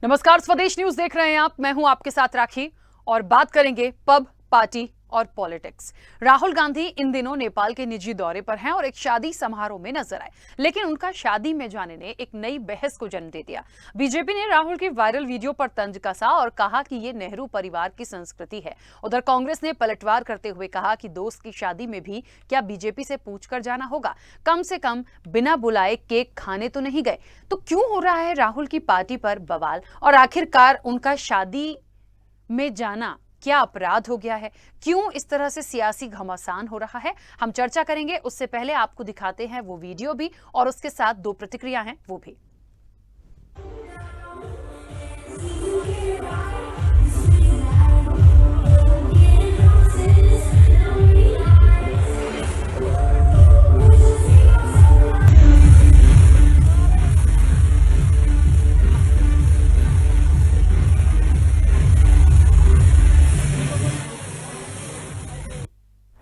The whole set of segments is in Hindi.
नमस्कार, स्वदेश न्यूज देख रहे हैं आप। मैं हूं आपके साथ राखी और बात करेंगे पब, पार्टी और पॉलिटिक्स। राहुल गांधी इन दिनों नेपाल के निजी दौरे पर हैं और एक शादी समारोह में नजर आए, लेकिन उनका शादी में जाने ने एक नई बहस को जन्म दे दिया। बीजेपी ने राहुल की वायरल वीडियो पर तंज कसा और कहा कि ये नेहरू परिवार की संस्कृति है। उधर कांग्रेस ने पलटवार करते हुए कहा कि दोस्त की शादी में भी क्या बीजेपी से पूछकर जाना होगा? कम से कम बिना बुलाए केक खाने तो नहीं गए। तो क्यों हो रहा है राहुल की पार्टी पर बवाल, और आखिरकार उनका शादी में जाना क्या अपराध हो गया है? क्यों इस तरह से सियासी घमासान हो रहा है? हम चर्चा करेंगे। उससे पहले आपको दिखाते हैं वो वीडियो भी, और उसके साथ दो प्रतिक्रिया हैं वो भी।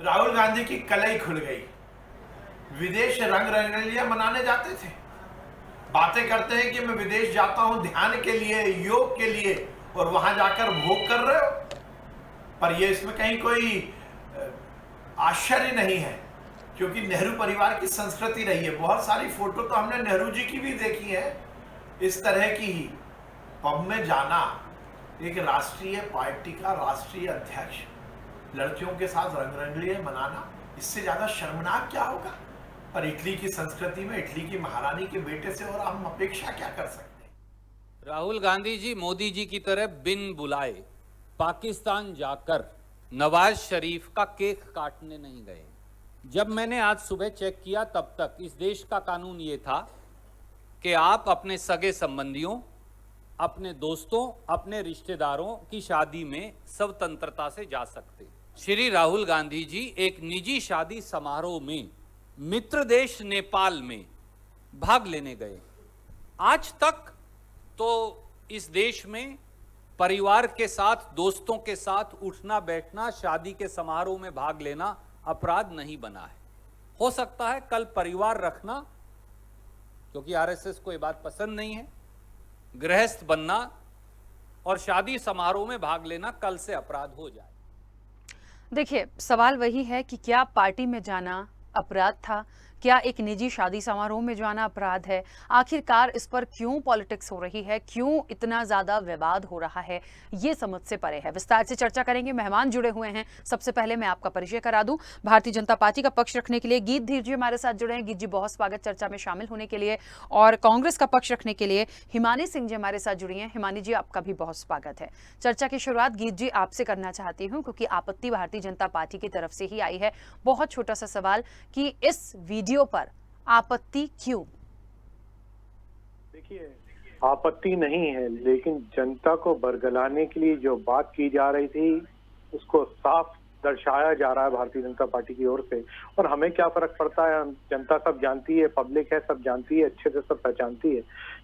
राहुल गांधी की कलई खुल गई। विदेश रंग रंगलियां मनाने जाते थे, बातें करते हैं कि मैं विदेश जाता हूं ध्यान के लिए, योग के लिए, और वहां जाकर भोग कर रहे हो। पर ये इसमें कहीं कोई आश्चर्य नहीं है, क्योंकि नेहरू परिवार की संस्कृति रही है। बहुत सारी फोटो तो हमने नेहरू जी की भी देखी है। इस तरह की ही पब में जाना, एक राष्ट्रीय पार्टी का राष्ट्रीय अध्यक्ष लड़कियों के साथ रंगरंगलियां मनाना, इससे ज्यादा शर्मनाक क्या होगा? पर इटली की संस्कृति में इटली की महारानी के बेटे से और हम अपेक्षा क्या कर सकते हैं? राहुल गांधी जी मोदी जी की तरह बिन बुलाए पाकिस्तान जाकर नवाज शरीफ का केक काटने नहीं गए। जब मैंने आज सुबह चेक किया तब तक इस देश का कानून ये था कि आप अपने सगे संबंधियों, अपने दोस्तों, अपने रिश्तेदारों की शादी में स्वतंत्रता से जा सकते। श्री राहुल गांधी जी एक निजी शादी समारोह में मित्र देश नेपाल में भाग लेने गए। आज तक तो इस देश में परिवार के साथ, दोस्तों के साथ उठना बैठना, शादी के समारोह में भाग लेना अपराध नहीं बना है। हो सकता है कल परिवार रखना, क्योंकि आरएसएस को ये बात पसंद नहीं है, गृहस्थ बनना और शादी समारोह में भाग लेना कल से अपराध हो जाए। देखिए, सवाल वही है कि क्या पार्टी में जाना अपराध था? क्या एक निजी शादी समारोह में जाना अपराध है? आखिरकार इस पर क्यों पॉलिटिक्स हो रही है? क्यों इतना ज्यादा विवाद हो रहा है? ये समझ से परे है। विस्तार से चर्चा करेंगे। मेहमान जुड़े हुए हैं। सबसे पहले मैं आपका परिचय करा दूं। भारतीय जनता पार्टी का पक्ष रखने के लिए गीत धीर जी हमारे साथ जुड़े हैं। गीत जी, बहुत स्वागत चर्चा में शामिल होने के लिए। और कांग्रेस का पक्ष रखने के लिए हिमानी सिंह जी हमारे साथ जुड़ी हैं। हिमानी जी, आपका भी बहुत स्वागत है। चर्चा की शुरुआत गीत जी आपसे करना चाहती हूँ, क्योंकि आपत्ति भारतीय जनता पार्टी की तरफ से ही आई है। बहुत छोटा सा सवाल कि इस वीडियो पर आपत्ति क्यों? देखिए, आपत्ति नहीं है, लेकिन जनता को बरगलाने के लिए जो बात की जा रही थी उसको साफ दर्शाया जा रहा है भारतीय जनता पार्टी की ओर से। और हमें क्या फर्क पड़ता है? जनता सब जानती है, पब्लिक है, सब जानती है, अच्छे से सब पहचानती है।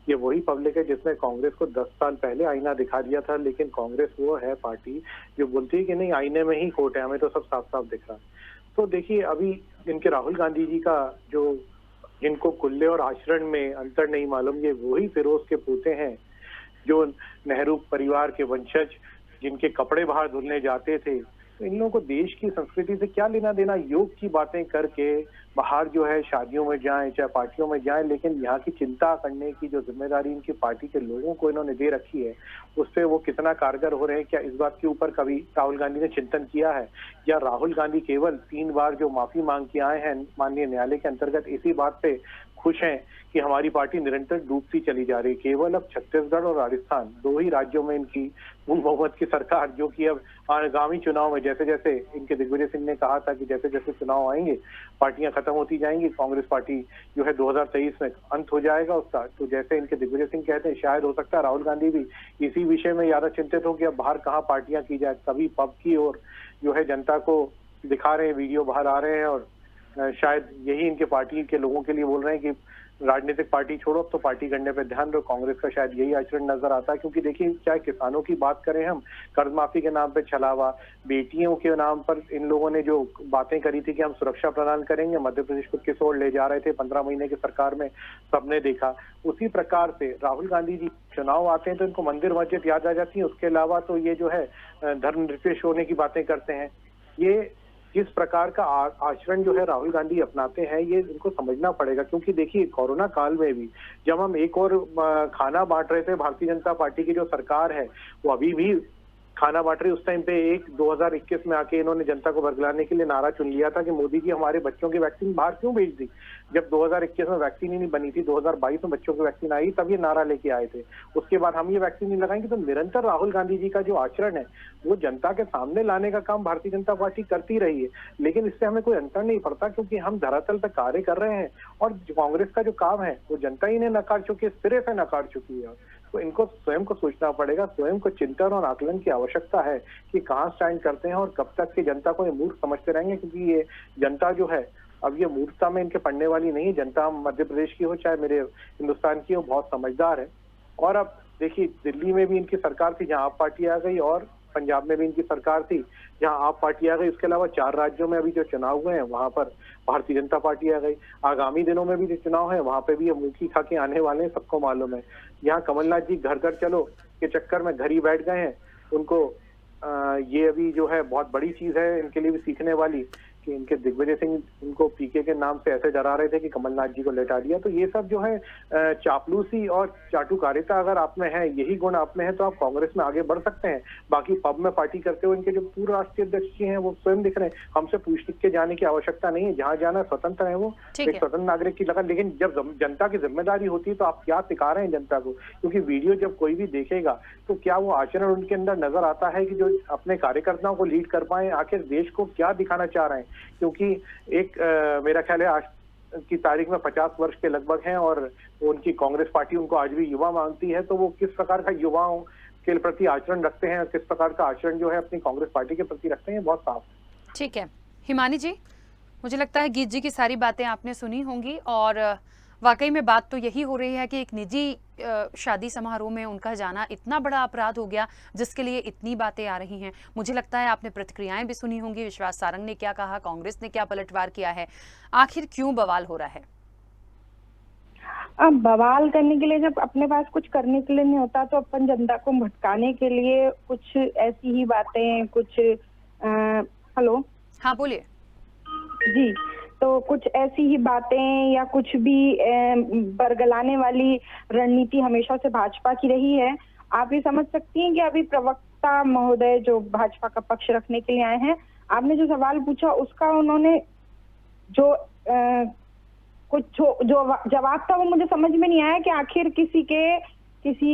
ये वही पब्लिक है जिसने कांग्रेस को 10 साल पहले आईना दिखा दिया था। लेकिन कांग्रेस वो है पार्टी जो बोलती है कि नहीं, आईने में ही खोट है, हमें तो सब साफ साफ दिख रहा है। तो देखिए, अभी इनके राहुल गांधी जी का जो, जिनको कुल्ले और आचरण में अंतर नहीं मालूम, ये वही फिरोज के पोते हैं जो नेहरू परिवार के वंशज, जिनके कपड़े बाहर धुलने जाते थे। तो इन लोगों को देश की संस्कृति से क्या लेना देना? योग की बातें करके बाहर जो है शादियों में जाएं, चाहे पार्टियों में जाएं, लेकिन यहाँ की चिंता करने की जो जिम्मेदारी इनकी पार्टी के लोगों को इन्होंने दे रखी है, उससे वो कितना कारगर हो रहे हैं? क्या इस बात के ऊपर कभी राहुल गांधी ने चिंतन किया है? या राहुल गांधी केवल 3 बार जो माफी मांग के आए हैं माननीय न्यायालय के अंतर्गत, इसी बात पे खुश हैं कि हमारी पार्टी निरंतर डूबती चली जा रही है? केवल अब छत्तीसगढ़ और राजस्थान, 2 ही राज्यों में इनकी पूर्ण बहुमत की सरकार, जो कि अब आगामी चुनाव में जैसे जैसे इनके दिग्विजय सिंह ने कहा था कि जैसे जैसे चुनाव आएंगे पार्टियां खत्म होती जाएंगी, कांग्रेस पार्टी जो है 2023 में अंत हो जाएगा उसका। तो जैसे इनके दिग्विजय सिंह कहते हैं, शायद हो सकता है राहुल गांधी भी इसी विषय में ज्यादा चिंतित हो कि अब बाहर कहाँ पार्टियां की जाए। कभी पब की और जो है जनता को दिखा रहे हैं, वीडियो बाहर आ रहे हैं, और शायद यही इनके पार्टी के लोगों के लिए बोल रहे हैं कि राजनीतिक पार्टी छोड़ो, अब तो पार्टी करने पे ध्यान दो। कांग्रेस का शायद यही आचरण नजर आता है, क्योंकि देखिए चाहे किसानों की बात करें हम, कर्ज माफी के नाम पे छलावा, बेटियों के नाम पर इन लोगों ने जो बातें करी थी कि हम सुरक्षा प्रदान करेंगे, मध्य प्रदेश को किस ओर ले जा रहे थे 15 महीने की सरकार में, सबने देखा। उसी प्रकार से राहुल गांधी जी चुनाव आते हैं तो इनको मंदिर मस्जिद याद आ जाती है, उसके अलावा तो ये जो है धर्मनिरपेक्ष होने की बातें करते हैं। ये जिस प्रकार का आचरण जो है राहुल गांधी अपनाते हैं, ये इनको समझना पड़ेगा। क्योंकि देखिए कोरोना काल में भी जब हम एक और खाना बांट रहे थे, भारतीय जनता पार्टी की जो सरकार है वो अभी भी खाना बांट रही, उस टाइम पे 2021 में आके इन्होंने जनता को बरगलाने के लिए नारा चुन लिया था कि मोदी जी हमारे बच्चों की वैक्सीन बाहर क्यों भेज दी। जब 2021 में वैक्सीन ही नहीं बनी थी, 2022 में बच्चों की वैक्सीन आई, तब ये नारा लेके आए थे। उसके बाद हम ये वैक्सीन नहीं लगाएंगे। तो निरंतर राहुल गांधी जी का जो आचरण है वो जनता के सामने लाने का काम भारतीय जनता पार्टी करती रही है, लेकिन इससे हमें कोई अंतर नहीं पड़ता, क्योंकि हम धरातल पर कार्य कर रहे हैं और कांग्रेस का जो काम है वो जनता ही ने नकार चुकी है, सिरे से नकार चुकी है। तो इनको स्वयं को सोचना पड़ेगा, स्वयं को चिंतन और आकलन की आवश्यकता है कि कहाँ स्टैंड करते हैं और कब तक की जनता को ये मूर्ख समझते रहेंगे। क्योंकि ये जनता जो है अब ये मूर्खता में इनके पड़ने वाली नहीं है। जनता मध्य प्रदेश की हो चाहे मेरे हिंदुस्तान की हो, बहुत समझदार है। और अब देखिए दिल्ली में भी इनकी सरकार थी जहां आप पार्टी आ गई, और पंजाब में भी इनकी सरकार थी जहां आप पार्टी आ गई। उसके अलावा 4 राज्यों में अभी जो चुनाव हुए हैं वहां पर भारतीय जनता पार्टी आ गई। आगामी दिनों में भी जो चुनाव है वहां पे भी ये मुखी खा के आने वाले हैं, सबको मालूम है। यहाँ कमलनाथ जी घर घर चलो के चक्कर में घर ही बैठ गए हैं। उनको ये अभी जो है बहुत बड़ी चीज है इनके लिए भी सीखने वाली कि इनके दिग्विजय सिंह इनको पीके के नाम से ऐसे डरा रहे थे कि कमलनाथ जी को लेटा दिया। तो ये सब जो है चापलूसी और चाटुकारिता अगर आप में है, यही गुण आप में है, तो आप कांग्रेस में आगे बढ़ सकते हैं। बाकी पब में पार्टी करते हुए इनके जो पूर्व राष्ट्रीय अध्यक्ष जी हैं वो स्वयं दिख रहे हैं, हमसे पूछ के जाने की आवश्यकता नहीं है। जहां जाना स्वतंत्र है, वो एक स्वतंत्र नागरिक की लगन। लेकिन जब जनता की जिम्मेदारी होती है तो आप क्या सिखा रहे हैं जनता को? क्योंकि वीडियो जब कोई भी देखेगा तो क्या वो आचरण उनके अंदर नजर आता है कि जो अपने कार्यकर्ताओं को लीड कर पाए? आखिर देश को क्या दिखाना चाह रहे हैं? क्योंकि एक मेरा ख्याल है आज की तारीख में 50 वर्ष के लगभग हैं और उनकी कांग्रेस पार्टी उनको आज भी युवा मानती है। तो वो किस प्रकार का युवाओं के प्रति आचरण रखते हैं, किस प्रकार का आचरण जो है अपनी कांग्रेस पार्टी के प्रति रखते हैं, बहुत साफ है। ठीक है हिमानी जी, मुझे लगता है गीत जी की सारी बातें आपने सुनी होंगी और वाकई में बात तो यही हो रही है कि एक निजी शादी समारोह में उनका जाना इतना बड़ा अपराध हो गया जिसके लिए इतनी बातें आ रही हैं। मुझे लगता है आपने प्रतिक्रियाएं भी सुनी होंगी, विश्वास सारंग ने क्या कहा, कांग्रेस ने क्या पलटवार किया है, आखिर क्यों बवाल हो रहा है? अब बवाल करने के लिए जब अपने पास कुछ करने के लिए नहीं होता तो अपन जनता को भटकाने के लिए कुछ ऐसी ही बातें, कुछ हेलो हाँ बोलिए जी, तो कुछ ऐसी ही बातें या कुछ भी बरगलाने वाली रणनीति हमेशा से भाजपा की रही है। आप ये समझ सकती हैं कि अभी प्रवक्ता महोदय जो भाजपा का पक्ष रखने के लिए आए हैं, आपने जो सवाल पूछा उसका उन्होंने जो कुछ जो जवाब था वो मुझे समझ में नहीं आया कि आखिर किसी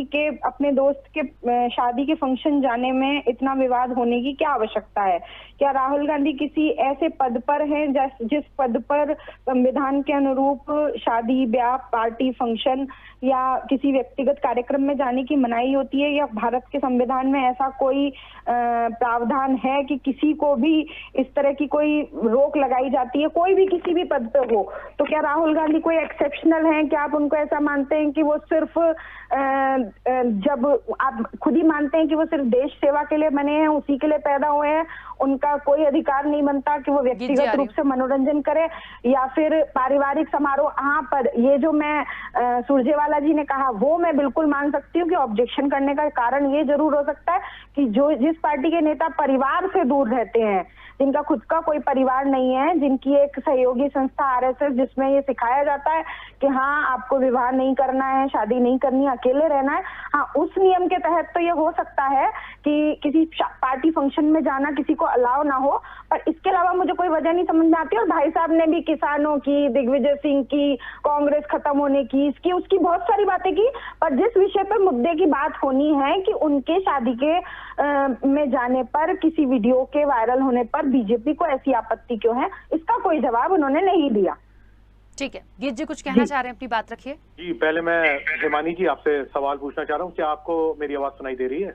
के अपने दोस्त के शादी के फंक्शन जाने में इतना विवाद होने की क्या आवश्यकता है? क्या राहुल गांधी किसी ऐसे पद पर हैं जिस पद पर संविधान के अनुरूप शादी, ब्याह, पार्टी, फंक्शन या किसी व्यक्तिगत कार्यक्रम में जाने की मनाही होती है? या भारत के संविधान में ऐसा कोई प्रावधान है कि किसी को भी इस तरह की कोई रोक लगाई जाती है, कोई भी किसी भी पद पे हो? तो क्या राहुल गांधी कोई एक्सेप्शनल हैं? क्या आप उनको ऐसा मानते हैं कि वो सिर्फ जब आप खुद ही मानते हैं कि वो सिर्फ देश सेवा के लिए बने हैं, उसी के लिए पैदा हुए हैं, उनका कोई अधिकार नहीं बनता कि वो व्यक्तिगत रूप से मनोरंजन करे? या फिर पारिवारिक समारोह, हाँ पर ये जो मैं सुरजेवाला जी ने कहा वो मैं बिल्कुल मान सकती हूँ कि ऑब्जेक्शन करने का कारण ये जरूर हो सकता है कि जिस पार्टी के नेता परिवार से दूर रहते हैं, जिनका खुद का कोई परिवार नहीं है, जिनकी एक सहयोगी संस्था आरएसएस जिसमें ये सिखाया जाता है कि हाँ आपको विवाह नहीं करना है, शादी नहीं करनी, अकेले रहना है, हाँ उस नियम के तहत तो ये हो सकता है कि किसी पार्टी फंक्शन में जाना किसी को अलाउ ना हो। पर इसके अलावा मुझे कोई वजह नहीं समझ में आती। और भाई साहब ने भी किसानों की, दिग्विजय सिंह की, कांग्रेस खत्म होने की, इसकी उसकी बहुत सारी बातें की, पर जिस विषय पर मुद्दे की बात होनी है कि उनके शादी के में जाने पर, किसी वीडियो के वायरल होने पर बीजेपी को ऐसी आपत्ति क्यों है, इसका कोई जवाब उन्होंने नहीं दिया। ठीक है, गीत जी कुछ कहना चाह रहे हैं, अपनी बात रखिए। जी पहले मैं हिमानी जी आपसे सवाल पूछना चाह रहा हूँ, क्या आपको मेरी आवाज सुनाई दे रही है?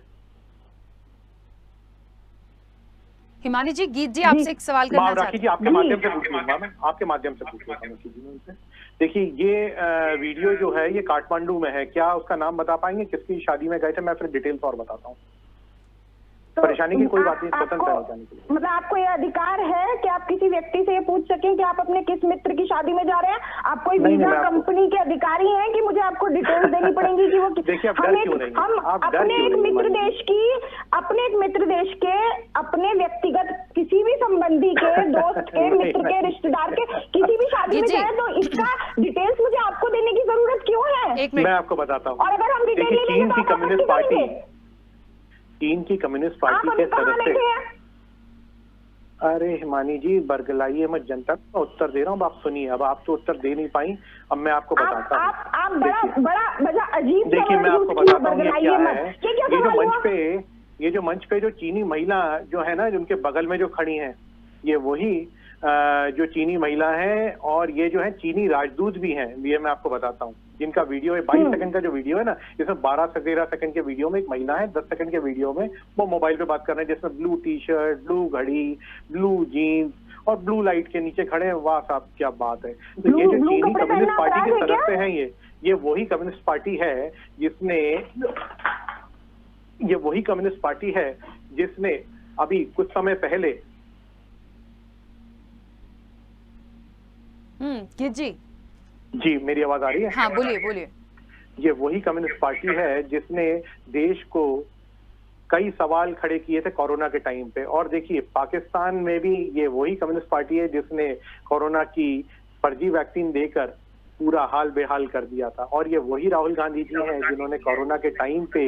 हिमानी जी, गीत जी आपसे एक सवाल करना चाहते हैं। आपके माध्यम से पूछूंगा मैं, आपके माध्यम से पूछूंगा मैं। देखिए ये वीडियो जो है ये काठमांडू में है, क्या उसका नाम बता पाएंगे किसकी शादी में गए थे? मैं फिर डिटेल्स और बताता हूँ। तो परेशानी की कोई बात नहीं, स्वतंत्र आपको है जाने के लिए। मतलब आपको ये अधिकार है कि आप किसी व्यक्ति से ये पूछ सकें कि आप अपने किस मित्र की शादी में जा रहे हैं? आप कोई नहीं, वीजा मैं आपको- कंपनी के अधिकारी हैं कि मुझे आपको डिटेल्स देनी पड़ेंगी कि वो देखिए, आप डर क्यों रही हैं? हम आप डर अपने क्यों एक रही हैं, मित्र मानिए? देश की, अपने एक मित्र देश के, अपने व्यक्तिगत किसी भी संबंधी के, दोस्त के, नहीं, मित्र के, नहीं। रिश्तेदार के किसी भी शादी में जी। जाए तो इसका डिटेल्स मुझे आपको देने की जरूरत क्यों है? एक मैं मिनट। आपको बताता हूँ। और अगर हम डिटेल देखिए, ले चीन लेंगे की तो आप कम्युनिस्ट आपत्ति पार्टी, करेंगे? चीन की कम्युनिस्ट आप पार्टी अभी के कहाँ बैठे सदस्य। हैं? अरे हिमानी जी, बरगलाइए मत, जनता को उत्तर दे रहा हूँ, अब आप सुनिए। अब आप तो उत्तर दे नहीं पाई, अब मैं आपको बताता हूँ। आप बड़ा अजीब देखिए, सवाल मैं आपको पूछ रही हैं, बताता हूँ ये बरगलाइए क्या मत। है। ये क्या ये जो सवाल मंच हुआ? पे ये जो मंच पे जो चीनी महिला जो है ना, जिनके बगल में जो खड़ी हैं, ये वही जो चीनी महिला है, और ये जो है चीनी राजदूत भी हैं। ये मैं आपको बताता हूँ, जिनका वीडियो है 22 सेकंड का जो वीडियो है ना, इसमें 12 से 13 सेकंड के वीडियो में एक महिला है, 10 सेकंड के वीडियो में वो मोबाइल पे बात कर रहे हैं, जिसमें ब्लू टी शर्ट, ब्लू घड़ी, ब्लू जीन्स और ब्लू लाइट के नीचे खड़े हैं। वाह साहब, क्या बात है। तो ये जो ब्लू चीनी कपड़े कम्युनिस्ट पहनना पार्टी के अपराध है क्या? सदस्य हैं, ये वही कम्युनिस्ट पार्टी है जिसने अभी कुछ समय पहले जी जी, मेरी आवाज आ रही है? हाँ, बोलिए बोलिए। ये वही कम्युनिस्ट पार्टी है जिसने देश को कई सवाल खड़े किए थे कोरोना के टाइम पे। और देखिए, पाकिस्तान में भी ये वही कम्युनिस्ट पार्टी है जिसने कोरोना की फर्जी वैक्सीन देकर पूरा हाल बेहाल कर दिया था। और ये वही राहुल गांधी जी हैं जिन्होंने कोरोना के टाइम पे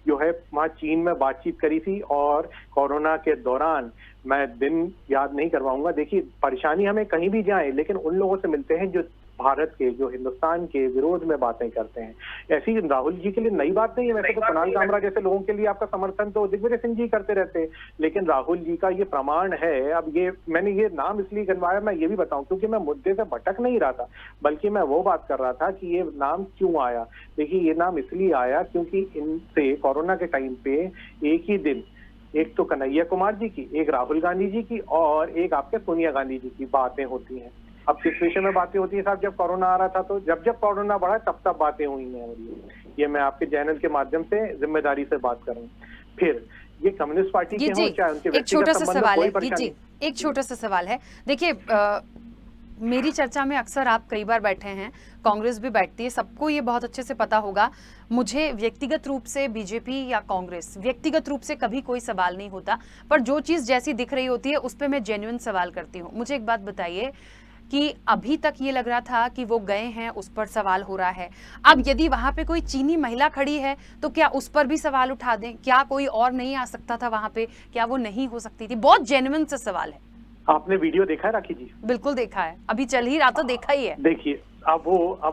जो है वहाँ चीन में बातचीत करी थी। और कोरोना के दौरान, मैं दिन याद नहीं करवाऊंगा, देखिए परेशानी हमें कहीं भी जाए, लेकिन उन लोगों से मिलते हैं जो भारत के, जो हिंदुस्तान के विरोध में बातें करते हैं। ऐसी राहुल जी के लिए नई बात नहीं है। वैसे तो कुणाल कामरा जैसे लोगों के लिए आपका समर्थन तो दिग्विजय सिंह जी करते रहते हैं, लेकिन राहुल जी का ये प्रमाण है। अब ये मैंने ये नाम इसलिए गनवाया, मैं ये भी बताऊं, क्योंकि मैं मुद्दे से भटक नहीं रहा था, बल्कि मैं वो बात कर रहा था कि ये नाम क्यों आया। देखिए, ये नाम इसलिए आया क्योंकि इनसे कोरोना के टाइम पे एक ही दिन एक तो कन्हैया कुमार जी की, एक राहुल गांधी जी की और एक आपके सोनिया गांधी जी की बातें होती हैं। अब किस विषय में बातें होती है साहब? जब कोरोना आ रहा था, तो जब कोरोना बढ़ा तब बातें हुई हैं। और ये मैं आपके चैनल के माध्यम से जिम्मेदारी से बात कर रहा हूँ। फिर ये कम्युनिस्ट पार्टी के हों चाहे उनके एक छोटा सा व्यक्तिगत संबंध में सवाल कोई है परेशानी जी, एक छोटा सा सवाल है। देखिए, मेरी चर्चा में अक्सर आप कई बार बैठे हैं, कांग्रेस भी बैठती है, सबको ये बहुत अच्छे से पता होगा। मुझे व्यक्तिगत रूप से बीजेपी या कांग्रेस, व्यक्तिगत रूप से कभी कोई सवाल नहीं होता, पर जो चीज़ जैसी दिख रही होती है उस पर मैं जेन्युइन सवाल करती हूँ। मुझे एक बात बताइए कि अभी तक ये लग रहा था कि वो गए हैं, उस पर सवाल हो रहा है। अब यदि वहां पे कोई चीनी महिला खड़ी है तो क्या उस पर भी सवाल उठा दें? क्या कोई और नहीं आ सकता था वहां पे? क्या वो नहीं हो सकती थी? बहुत जेन्युइन सा सवाल है। आपने वीडियो देखा है राखी जी? बिल्कुल देखा है, अभी चल ही रहा तो देखा ही है। देखिए, अब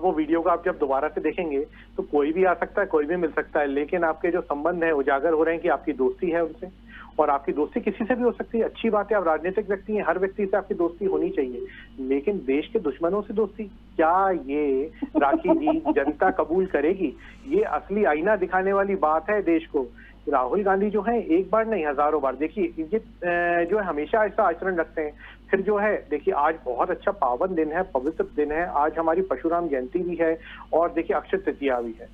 वो वीडियो को आप जब दोबारा से देखेंगे तो कोई भी आ सकता है, कोई भी मिल सकता है, लेकिन आपके जो संबंध है उजागर हो रहे हैं कि आपकी दोस्ती है उनसे, और आपकी दोस्ती किसी से भी हो सकती है। अच्छी बात है, आप राजनीतिक व्यक्ति हैं, हर व्यक्ति से आपकी दोस्ती होनी चाहिए, लेकिन देश के दुश्मनों से दोस्ती, क्या ये राखी जी जनता कबूल करेगी? ये असली आईना दिखाने वाली बात है देश को। राहुल गांधी जो है एक बार नहीं हजारों बार, देखिए ये जो है हमेशा ऐसा आचरण रखते हैं। फिर जो है देखिए, आज बहुत अच्छा पावन दिन है, पवित्र दिन है, आज हमारी परशुराम जयंती भी है और देखिए अक्षय तृतीया भी है।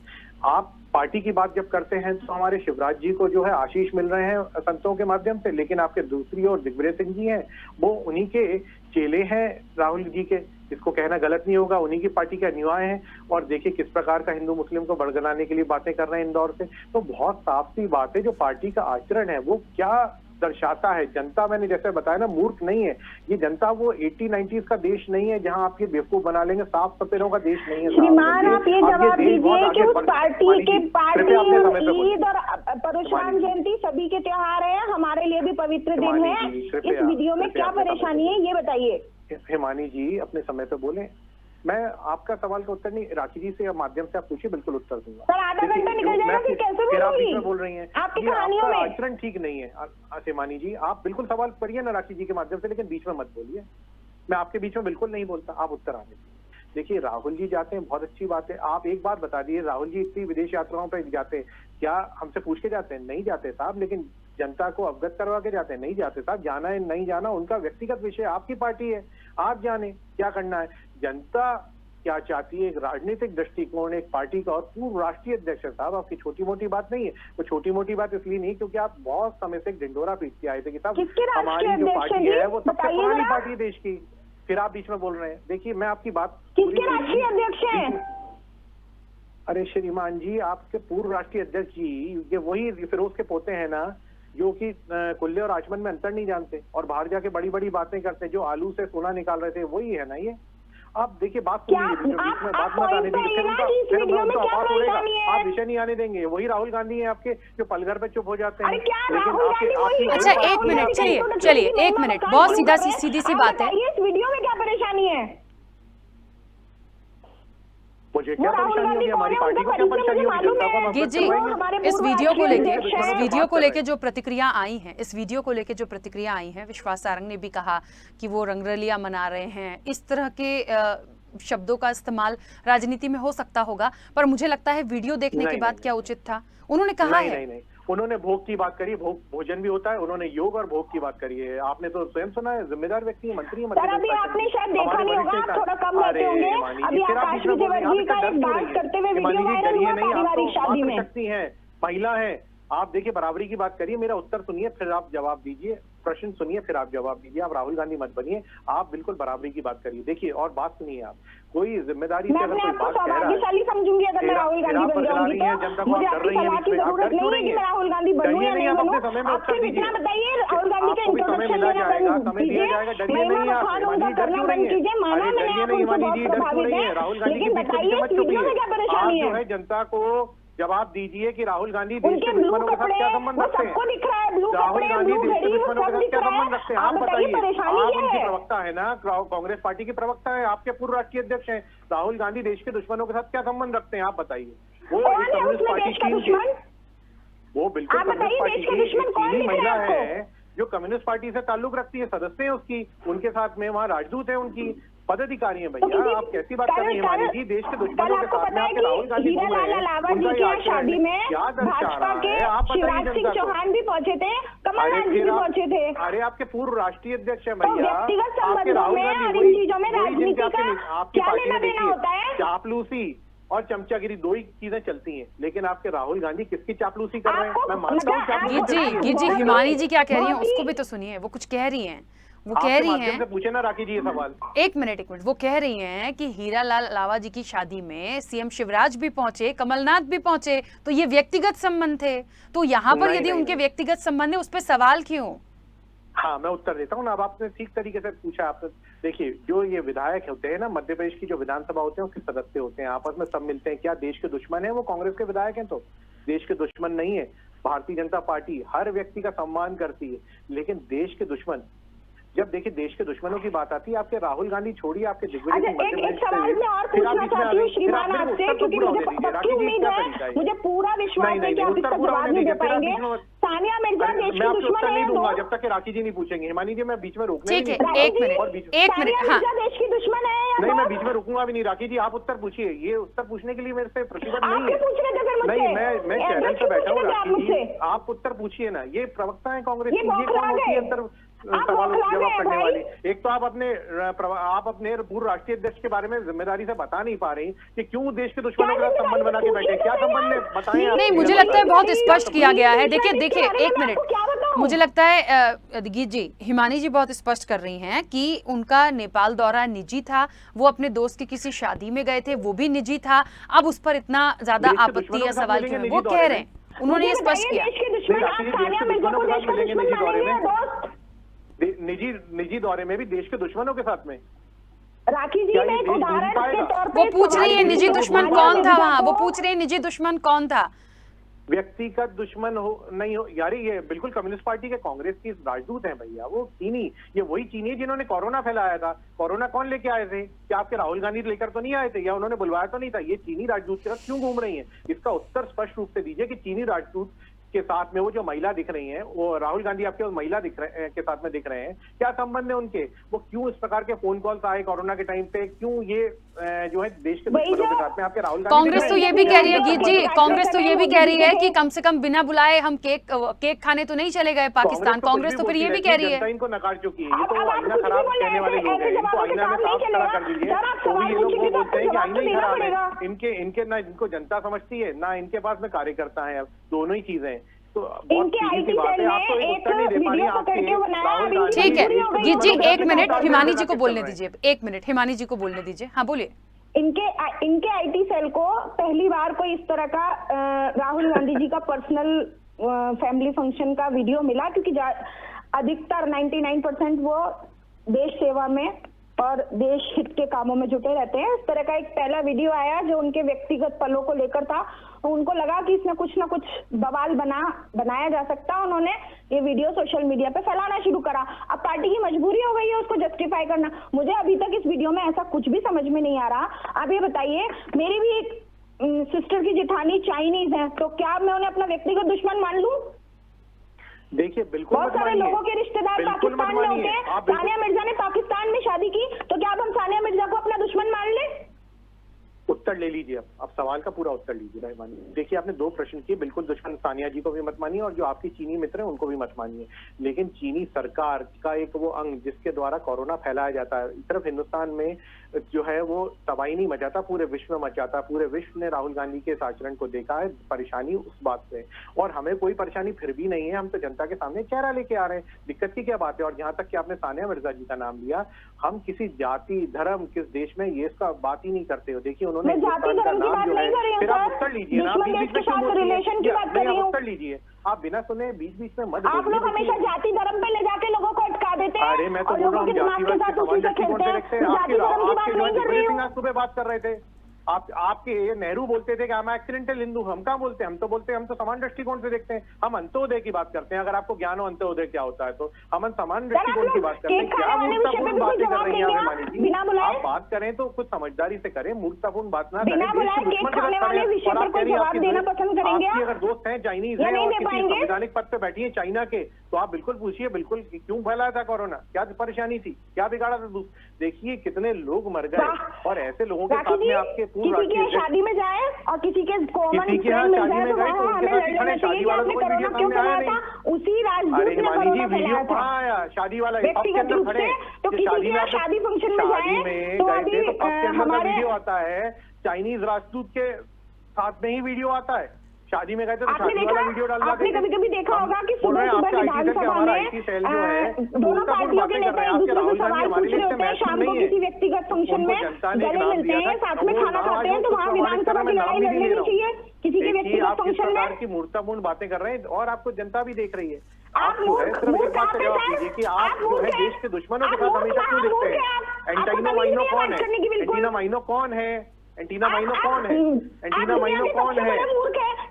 आप पार्टी की बात जब करते हैं तो हमारे शिवराज जी को जो है आशीष मिल रहे हैं संतों के माध्यम से, लेकिन आपके दूसरी ओर दिग्विजय सिंह जी हैं, वो उन्हीं के चेले हैं राहुल जी के, इसको कहना गलत नहीं होगा, उन्हीं की पार्टी के अनुयायी हैं। और देखिए किस प्रकार का हिंदू मुस्लिम को बड़गलाने के लिए बातें कर रहे हैं इंदौर से। तो बहुत साफ सी बात है, जो पार्टी का आचरण है वो क्या दर्शाता है। जनता, मैंने जैसे बताया ना, मूर्ख नहीं है ये जनता। वो 80-90s का देश नहीं है जहां आप ये बेवकूफ बना लेंगे। साफ सपेरों का देश नहीं है। श्रीमान, आप ये जवाब दीजिए कि उस पार्टी के ईद और परशुराम जयंती सभी के त्योहार है, हमारे लिए भी पवित्र दिन है, इस वीडियो में क्या परेशानी है ये बताइए। हिमानी जी अपने समय पे बोले, मैं आपका सवाल का उत्तर नहीं, राखी जी से माध्यम से आप पूछिए, बिल्कुल उत्तर दूंगा। सर, आधा घंटा निकल जाएगा, फिर कैसे बोलूंगी? बोल रही हैं आपकी कहानियों में आचरण ठीक नहीं है। हिमानी जी, आप बिल्कुल सवाल करिए ना राखी जी के माध्यम से, लेकिन बीच में मत बोलिए। मैं आपके बीच में बिल्कुल नहीं बोलता, आप उत्तर आने दीजिए। देखिए, राहुल जी जाते हैं, बहुत अच्छी बात है। आप एक बात बता दिए, राहुल जी इतनी विदेश यात्राओं पर जाते हैं, क्या हमसे पूछ के जाते हैं? नहीं जाते साहब। लेकिन जनता को अवगत करवा के जाते हैं? नहीं जाते साहब। जाना है नहीं जाना उनका व्यक्तिगत विषय, आपकी पार्टी है, आप जाने क्या करना है। जनता क्या चाहती है, एक राजनीतिक दृष्टिकोण, एक पार्टी का, और पूर्व राष्ट्रीय अध्यक्ष साहब, आपकी छोटी मोटी बात नहीं है। वो छोटी मोटी बात इसलिए नहीं क्योंकि आप बहुत समय से ढिंडोरा पीटते आए थे कि साहब हमारी जो पार्टी है वो सबसे पुरानी पार्टी है देश की, फिर आप बीच में बोल रहे हैं। देखिए मैं आपकी बात, किसके राष्ट्रीय अध्यक्ष हैं? अरे श्रीमान जी, आपके पूर्व राष्ट्रीय अध्यक्ष जी ये वही फिरोज के पोते हैं ना, जो कि कुल्ले और आचमन में अंतर नहीं जानते और बाहर जाके बड़ी बड़ी बातें करते हैं, जो आलू से सोना निकाल रहे थे, वही है ना ये। आप देखिए बात सुनिए, बीच में बात मत आने देंगे, आप विषय नहीं आने देंगे। वही राहुल गांधी है आपके जो पलघर पे चुप हो जाते हैं। अच्छा एक मिनट, चलिए एक मिनट, बहुत सीधी सी बात है। इस वीडियो में क्या परेशानी है? मुझे क्या परेशानी होगी, हमारी पार्टी को क्या परेशानी होगी, जनता को हम जी अवगत करवाएंगे। इस वीडियो को लेके जो प्रतिक्रिया आई है, इस वीडियो को लेके जो प्रतिक्रिया आई है, विश्वास सारंग ने भी कहा कि वो रंगरलिया मना रहे हैं। इस तरह के शब्दों का इस्तेमाल राजनीति में हो सकता होगा, पर मुझे लगता है वीडियो देखने के बाद क्या उचित था, उन्होंने कहा है। नहीं, उन्होंने भोग की बात करी, भोजन भी होता है, उन्होंने योग और भोग की बात करी है। आपने तो स्वयं सुना है, जिम्मेदार व्यक्ति है, मंत्री है, अभी आपने शायद देखा नहीं होगा, थोड़ा कम रहते होंगे। अभी आकाश विजयवर्गीय का एक डांस करते हुए वीडियो वायरल हुआ पारिवारिक शादी में। शक्ति है, महिला है, आप देखिए बराबरी की बात करिए, मेरा उत्तर सुनिए फिर आप जवाब दीजिए, प्रश्न सुनिए फिर आप जवाब दीजिए। आप राहुल गांधी मत बनिए, आप बिल्कुल बराबरी की बात करिए। देखिए और बात सुनिए, आप कोई जिम्मेदारी से अगर कोई बात कह रहा है, समझूंगी अगर मैं राहुल गांधी बन जाऊंगी तो मुझे आपकी सलाह की जरूरत नहीं है कि मैं राहुल गांधी बनूं या नहीं बनूं। आप सिर्फ इतना बताइए, राहुल गांधी का इंट्रोडक्शन देना बंद कीजिए, महिमा खान उनका करना बंद कीजिए। माना मैंने आप उनसे बहुत प्रभावित है, लेकिन बताइए इस वीडियो में क्या परेशानी है? जनता को जवाब दीजिए कि राहुल गांधी देश के दुश्मनों के साथ क्या संबंध रखते हैं? राहुल गांधी देश के दुश्मनों के साथ क्या संबंध रखते हैं? आप बताइए, आप उनकी प्रवक्ता है ना, कांग्रेस पार्टी के प्रवक्ता है, आपके पूर्व राष्ट्रीय अध्यक्ष हैं। राहुल गांधी देश के दुश्मनों के साथ क्या संबंध रखते हैं? आप बताइए। वो कम्युनिस्ट पार्टी की, वो बिल्कुल कम्युनिस्ट पार्टी की चीनी महिला है जो कम्युनिस्ट पार्टी से ताल्लुक रखती है, सदस्य है उसकी, उनके साथ में वहाँ राजदूत है, उनकी पदाधिकारी है। भैया आप कैसी बात कर रही हैं मानी जी? देश के दुश्मनों के साथ में आपके राहुल गांधी घूम रहे हैं। शादी में भाजपा के शिवराज सिंह चौहान भी पहुंचे थे, कमलनाथ जी भी पहुंचे थे। अरे आपके पूर्व राष्ट्रीय अध्यक्ष है भैया, व्यक्तिगत संबंधों में और इन चीजों में राजनीति का क्या लेना देना होता है? चापलूसी और चमचागिरी दो ही चीजें चलती हैं, लेकिन आपके राहुल गांधी किसकी चापलूसी कर रहे हैं? मैं मानता हूँ जी हिमानी जी क्या कह रही हैं उसको भी तो सुनिए, वो कुछ कह रही हैं। वो कह रही हैं, पूछे ना राखी जी ये सवाल। एक मिनट, वो कह रही हैं कि हीरालाल लावा जी की शादी में सीएम शिवराज भी पहुंचे, कमलनाथ भी पहुंचे, तो ये व्यक्तिगत संबंध थे। तो यहाँ पर यदि उनके व्यक्तिगत संबंध है, उस पर सवाल क्यों? हाँ मैं उत्तर देता हूँ ना। अब आपने ठीक तरीके से पूछा। आपने देखिए, जो ये विधायक होते हैं ना, मध्य प्रदेश की जो विधानसभा होते हैं उसके सदस्य होते हैं, आपस में सब मिलते हैं। क्या देश के दुश्मन है वो कांग्रेस के विधायक हैं? तो देश के दुश्मन नहीं है। भारतीय जनता पार्टी हर व्यक्ति का सम्मान करती है, लेकिन देश के दुश्मन, जब देखिए देश के दुश्मनों की बात आती है, आपके राहुल गांधी छोड़िए, आपके दिग्विजय एक सवाल मैं और पूछना चाहती हूँ श्रीमान आपसे, क्योंकि मुझे पक्की उम्मीद है, मुझे पूरा विश्वास है कि आप इसका जवाब नहीं दे पाएंगे। सानिया मिर्जा देश की दुश्मन है? नहीं दूंगा जब तक कि राखी जी नहीं पूछेंगे। हिमानी जी मैं बीच में रोकने ठीक है, एक मिनट हाँ, देश की दुश्मन है? नहीं मैं बीच में रुकूंगा भी नहीं। राखी जी आप उत्तर पूछिए, ये उत्तर पूछने के लिए मेरे से प्रतिबद्ध नहीं है। नहीं मैं चैनल पे बैठा हूँ राखी जी, आप उत्तर पूछिए ना। ये प्रवक्ता है कांग्रेस की, ये कौन होती है अंतर सवाल जवाब करने वाली? एक तो आप अपने पूर्व राष्ट्रीय अध्यक्ष के बारे में जिम्मेदारी से बता नहीं पा रही कि क्यों देश के दुश्मनों के साथ संबंध बना के बैठे। क्या संबंध है बताएं आप। नहीं मुझे लगता है बहुत स्पष्ट किया गया है। देखिए एक मिनट, मुझे लगता है जी हिमानी जी बहुत स्पष्ट कर रही हैं कि उनका नेपाल दौरा निजी था, वो अपने दोस्त की किसी शादी में गए थे, वो भी निजी था। अब उस पर इतना ज्यादा आपत्ति या सवाल क्यों है? वो कह रहे हैं, उन्होंने ये स्पष्ट किया। निजी दौरे में भी देश के दुश्मनों के साथ में राखी जी एक उदाहरण के तौर पे वो पूछ रही है निजी दुश्मन कौन था वहाँ, वो पूछ रही है निजी दुश्मन कौन था? व्यक्तिगत दुश्मन हो नहीं हो यार, ये बिल्कुल कम्युनिस्ट पार्टी के कांग्रेस की राजदूत हैं भैया। वो चीनी, ये वही चीनी है जिन्होंने कोरोना फैलाया था। कोरोना कौन लेके आए थे? क्या आपके राहुल गांधी लेकर तो नहीं आए थे, या उन्होंने बुलवाया तो नहीं था? ये चीनी राजदूत के साथ क्यों घूम रही है? इसका उत्तर स्पष्ट रूप से दीजिए कि चीनी राजदूत के साथ में वो जो महिला दिख रही हैं, वो राहुल गांधी आपके महिला के साथ में दिख रहे हैं, क्या संबंध है उनके? वो क्यों इस प्रकार के फोन कॉल्स आए कोरोना के टाइम पे? क्यों ये जो है देश के दुश्मनों के साथ में आपके राहुल गांधी? कांग्रेस तो ये भी कह रही है गीत जी, कांग्रेस तो ये भी कह रही है कि कम से कम बिना बुलाए हम केक खाने तो नहीं चले गए पाकिस्तान। कांग्रेस तो फिर ये भी कह रही है, इनको नकार चुकी है। ये तो आईना खराब कहने वाले लोग हैं, इनको आईना में साफ खड़ा कर दीजिए। तो भी ये लोग वो बोलते हैं कि आईना ही खराब है। इनके ना इनको जनता समझती है, ना इनके पास में कार्यकर्ता है, दोनों ही चीजें। तो बहुत सीधी सी बात है, आप तो एक उत्तर नहीं दे पा रही। आपके ठीक है गीत जी, एक मिनट हिमानी जी को बोलने दीजिए, एक मिनट हिमानी जी को बोलने दीजिए। हाँ बोलिए। इनके आईटी सेल को पहली बार कोई इस तरह का राहुल गांधी जी का पर्सनल फैमिली फंक्शन का वीडियो मिला, क्योंकि अधिकतर 99% वो देश सेवा में और देश हित के कामों में जुटे रहते हैं। इस तरह का एक पहला वीडियो आया जो उनके व्यक्तिगत पलों को लेकर था, उनको लगा कि इसमें कुछ ना कुछ बवाल बनाया जा सकता है। उन्होंने ये वीडियो सोशल मीडिया पे फैलाना शुरू करा। अब पार्टी की मजबूरी हो गई है उसको जस्टिफाई करना। मुझे अभी तक इस वीडियो में ऐसा कुछ भी समझ में नहीं आ रहा। आप ये बताइए, मेरी भी एक सिस्टर की जेठानी चाइनीज है, तो क्या मैं उन्हें अपना व्यक्तिगत दुश्मन मान लूं? देखिए बिल्कुल बहुत सारे लोगों के रिश्तेदार पाकिस्तान में होते हैं। सानिया मिर्जा ने पाकिस्तान में शादी की, तो क्या अब हम सानिया मिर्जा को अपना दुश्मन मान लें? उत्तर ले लीजिए, अब सवाल का पूरा उत्तर लीजिए रहमानी। देखिए आपने दो प्रश्न किए, बिल्कुल दुश्मन सानिया जी को भी मत मानिए और जो आपकी चीनी मित्र हैं उनको भी मत मानिए। लेकिन चीनी सरकार का एक वो अंग जिसके द्वारा कोरोना फैलाया जाता है, सिर्फ हिंदुस्तान में जो है वो तबाही नहीं मचाता, पूरे विश्व में मचाता। पूरे विश्व ने राहुल गांधी के इस आचरण को देखा है, परेशानी उस बात से। और हमें कोई परेशानी फिर भी नहीं है, हम तो जनता के सामने चेहरा लेके आ रहे हैं। दिक्कत की क्या बात है? और जहां तक कि आपने सानिया मिर्जा जी का नाम लिया, हम किसी जाति धर्म किस देश में ये इसका बात ही नहीं करते हो। देखिए उन्होंने जाति धर्म की बात नहीं कर रही हूं, फिर आप उत्तर लीजिए ना, बीच बीच में क्यों बोलती रिलेशन की बात कर रही हूं। उत्तर लीजिए, आप बिना सुने बीच बीच में मत। आप लोग हमेशा जाति धर्म पे ले जाके लोगों को अटका देते हैं। अरे मैं तो बोल रहा हूँ जातिवाद के सवाल दृष्टिकोण से रखते हैं। आपके दिग्विजय सिंह आज सुबह बात कर रहे थे, आपके नेहरू बोलते थे कि हम एक्सीडेंटल हिंदू। हम क्या बोलते हैं? हम तो बोलते हैं हम तो समान दृष्टिकोण से देखते हैं। हम अंत्योदय की बात करते हैं। अगर आपको ज्ञान हो अंत्योदय क्या होता है तो हम समान दृष्टिकोण की बात करते हैं। क्या मूर्खतापूर्ण बातें कर रही हैं मानी जी? आप बात करें तो कुछ समझदारी से करें, मूर्खतापूर्ण बात ना करें। आपकी अगर दोस्त हैं चाइनीज है और किसी संवैधानिक पद पे बैठी है चाइना के, तो आप बिल्कुल पूछिए बिल्कुल क्यों फैलाया था कोरोना, क्या परेशानी थी, क्या बिगाड़ा था? देखिए कितने लोग मर गए और ऐसे लोगों के साथ में आपके किसी के शादी में जाए और किसी के कॉमन फ्रेंड मिल जाए तो वहाँ हमें लड़ना चाहिए कि आपने कोरोना क्यों फैलाया था? उसी राजदूत ने कोरोना फैलाया था शादी वाला व्यक्तिगत रूप से। तो किसी के शादी फंक्शन में जाए तो अभी हमारे वीडियो आता है, चाइनीज राजदूत के साथ में ही वीडियो आता है। शादी में गए थे तो शादी वाला वीडियो डाल आपने कभी कभी देखा होगा कि सुबह सुबह विधानसभा में दोनों पार्टियों के नेता एक दूसरे से सवाल पूछ रहे होते हैं, शाम को किसी व्यक्तिगत फंक्शन में गले मिलते हैं, साथ में खाना खाते हैं, तो वहाँ विधानसभा की लड़ाई लड़नी नहीं चाहिए किसी के व्यक्तिगत फंक्शन में। की मूर्खतापूर्ण बातें कर रहे हैं और आपको जनता भी देख रही है। आप जो है सिर्फ एक बात का जवाब दीजिए कि आप जो है देश के दुश्मनों के साथ हमेशा क्यों दिखते हैं? एंटीना माइनो कौन है? एंटीना माइनो कौन है? एंटीना माइनो कौन है? एंटीना माइनो कौन है?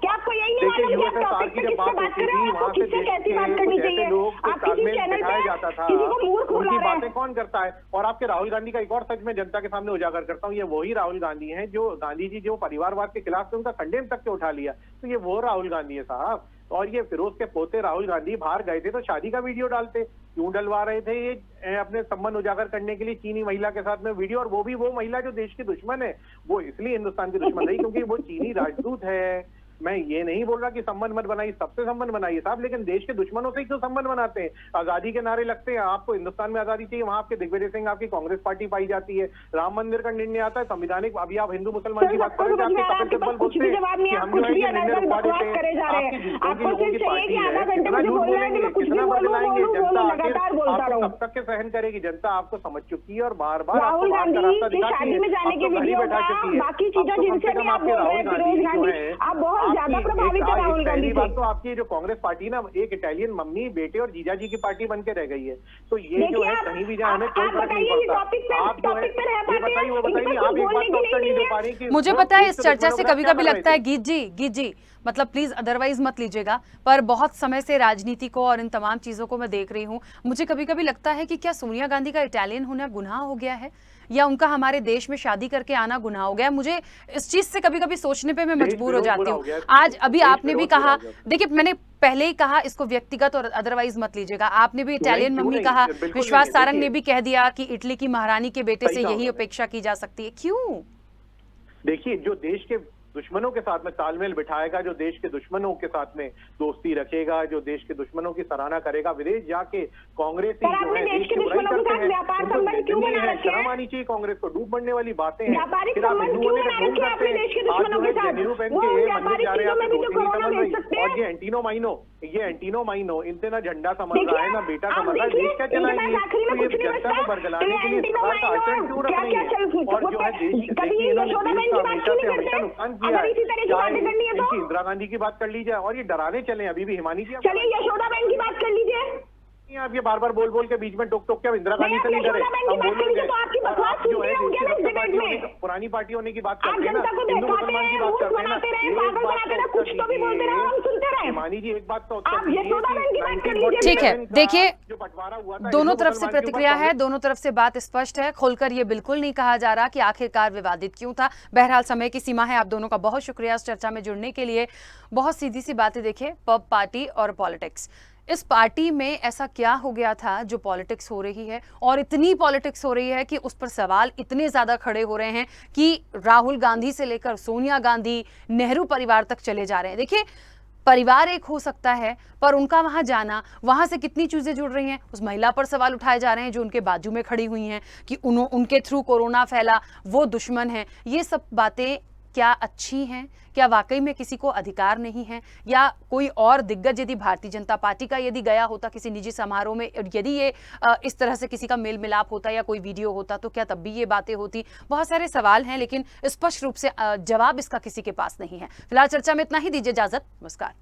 क्या आपको यही नहीं मालूम कि आप टॉपिक पे किससे बात कर रहे हैं? आपको किससे कैसी बात करनी चाहिए? आप किसी चैनल पे किसी को मूर्ख बुला रहे हैं। बातें कौन करता है? और आपके राहुल गांधी का एक और सच में जनता के सामने उजागर करता हूँ, ये वही राहुल गांधी हैं जो गांधी जी जो परिवारवाद के खिलाफ थे उनका खंडेन तक के उठा लिया। तो ये वो राहुल गांधी है साहब। और ये फिरोज के पोते राहुल गांधी बाहर गए थे तो शादी का वीडियो डालते, क्यों डलवा रहे थे? ये अपने संबंध उजागर करने के लिए चीनी महिला के साथ में वीडियो, और वो भी वो महिला जो देश की दुश्मन है। वो इसलिए हिंदुस्तान की दुश्मन रही क्योंकि वो चीनी राजदूत है। मैं ये नहीं बोल रहा कि संबंध मत बनाइए, सबसे संबंध बनाइए साहब, लेकिन देश के दुश्मनों से ही क्यों संबंध बनाते हैं? आजादी के नारे लगते हैं, आपको हिंदुस्तान में आजादी चाहिए, वहां आपके दिग्विजय सिंह आपकी कांग्रेस पार्टी पाई जाती है। राम मंदिर का निर्णय आता है संविधानिक, अभी आप हिंदू मुसलमान की बात करें, आपके कपिल सिब्बल बोलते हैं कि हम जो है ये निर्णय रुकवा देते हैं। आपकी झूठों की लोगों की पार्टी है, कितना झूठ बोलेंगे, कितना बदलाएंगे? जनता आपको कब तक के सहन करेगी? जनता आपको समझ चुकी है और बार बार राहुल गांधी की शादी में जाने के वीडियो का बाकी चीजें जिनसे भी आप बोल रहे हैं, फिरोज गांधी, आप बहुत ज्यादा प्रभावित। पहली बात तो आपकी जो कांग्रेस पार्टी ना एक इटालियन मम्मी बेटे और जीजा जी की पार्टी बन के रह गई है। तो ये जो है कहीं भी जाए हमें कोई फर्क नहीं पड़ता। आप जो है बताइए वो बताइए, आप एक बात तो उत्तर नहीं दे पा रही कि मुझे पता है इस चर्चा से कभी कभी लगता है गीत जी मतलब प्लीज अदरवाइज मत लीजिएगा, पर बहुत समय से राजनीति को और इन तमाम चीजों को मैं देख रही हूँ। मुझे कभी कभी लगता है कि क्या सोनिया गांधी का इटालियन होना गुनाह हो गया है या उनका हमारे देश में शादी करके आना गुनाह हो गया? मुझे इस चीज से कभी कभी सोचने पे मैं मजबूर हो जाती हूँ। आज अभी आपने भी कहा, देखिए मैंने पहले ही कहा इसको व्यक्तिगत और अदरवाइज मत लीजिएगा। आपने भी इटालियन मम्मी कहा, विश्वास सारंग ने भी कह दिया कि इटली की महारानी के बेटे से यही अपेक्षा की जा सकती है। क्यों? देखिए जो देश के दुश्मनों के साथ में तालमेल बिठाएगा, जो देश के दुश्मनों के साथ में दोस्ती रखेगा, जो देश के दुश्मनों की सराहना करेगा, विदेश जाके कांग्रेस देश के दुश्मनों के साथ व्यापार क्यों नहीं बना है, रखे शर्म हैं? आनी चाहिए कांग्रेस को। डूब मरने वाली बातें हैं। व्यापारिक फिर आप संबंध हिंदू क्यों होने बना का ढोंग रखे हैं करते अपने हैं। देश के आज दुश्मनों जो के है साथ? जनेऊ पहन वो के मंदिर व्यापारिक जा रहे हैं, चीजों में आपने भी तो धोती नहीं कोरोना बन भेज रही। सकते और हैं। ये एंटीनो माइनो इनसे ना झंडा समझ देखिए, रहा है, ना बेटा आप समझ रहा है, देखिए, देश क्या इनके चलाएंगे? पास आखिरी में तो ये कुछ नहीं जनता को बचता। बरगलाने तो के लिए इस एंटीनो प्रकार का माइनो आचरण क्यों रख क्या रही क्या है? चल और जो है देश, कभी देखिए इन्होंने यशोदा देश बहन का की बात हमेशा क्यों से नहीं हमेशा करते? नुकसान किया अगर है। इसी तरह की चाहे बातें करनी है तो इनकी इंदिरा गांधी की बात कर लीजिए, और ये डराने चले अभी भी हिमानी जी। चलिए यशोदा बहन की बात कर लीजिए। आप ये बार बार बोल बोल के बीच में टोक टोक के इंदिरा गांधी से नहीं डरे, यशोदा बहन की हम बात बोलोगे। करेंगे तो आपकी और बकवास आप जो है सुनते देश होंगे की ना सबसे इस डिबेट में। पुरानी पार्टी होने की बात आप करते हैं ना, जनता को हिंदू बहकाते मुसलमान की रहे, बात रूल्स करते हैं ना, बनाते रहे, एक पागल बात बनाते का रहे, उत्तर कुछ तो भी बोलते रहे, हम सुनते रहे। हिमानी जी एक बात का उत्तर आप दीजिए यशोदा बहन की बात कर 1947 लीजिए। ठीक है, देखिए, जो बंटवारा हुआ था दोनों हिंदू तरफ से मुसलमान के ऊपर, प्रतिक्रिया है, दोनों तरफ से बात स्पष्ट है। खोलकर ये बिल्कुल नहीं कहा जा रहा कि आखिरकार विवादित क्यों था। बहरहाल समय की सीमा है। आप दोनों का बहुत शुक्रिया इस चर्चा में जुड़ने के लिए। बहुत सीधी सी बातें देखिए, पब, पार्टी और पॉलिटिक्स। इस पार्टी में ऐसा क्या हो गया था जो पॉलिटिक्स हो रही है, और इतनी पॉलिटिक्स हो रही है कि उस पर सवाल इतने ज्यादा खड़े हो रहे हैं कि राहुल गांधी से लेकर सोनिया गांधी, नेहरू परिवार तक चले जा रहे हैं। देखिए, परिवार एक हो सकता है, पर उनका वहां जाना, वहां से कितनी चीजें जुड़ रही हैं। उस महिला पर सवाल उठाए जा रहे हैं जो उनके बाजू में खड़ी हुई हैं कि उनके थ्रू कोरोना फैला, वो दुश्मन है। ये सब बातें क्या अच्छी हैं? क्या वाकई में किसी को अधिकार नहीं है? या कोई और दिग्गज यदि भारतीय जनता पार्टी का यदि गया होता किसी निजी समारोह में, यदि ये इस तरह से किसी का मेल मिलाप होता या कोई वीडियो होता, तो क्या तब भी ये बातें होती? बहुत सारे सवाल हैं, लेकिन स्पष्ट रूप से जवाब इसका किसी के पास नहीं है। फिलहाल चर्चा में इतना ही। दीजिए इजाजत, नमस्कार।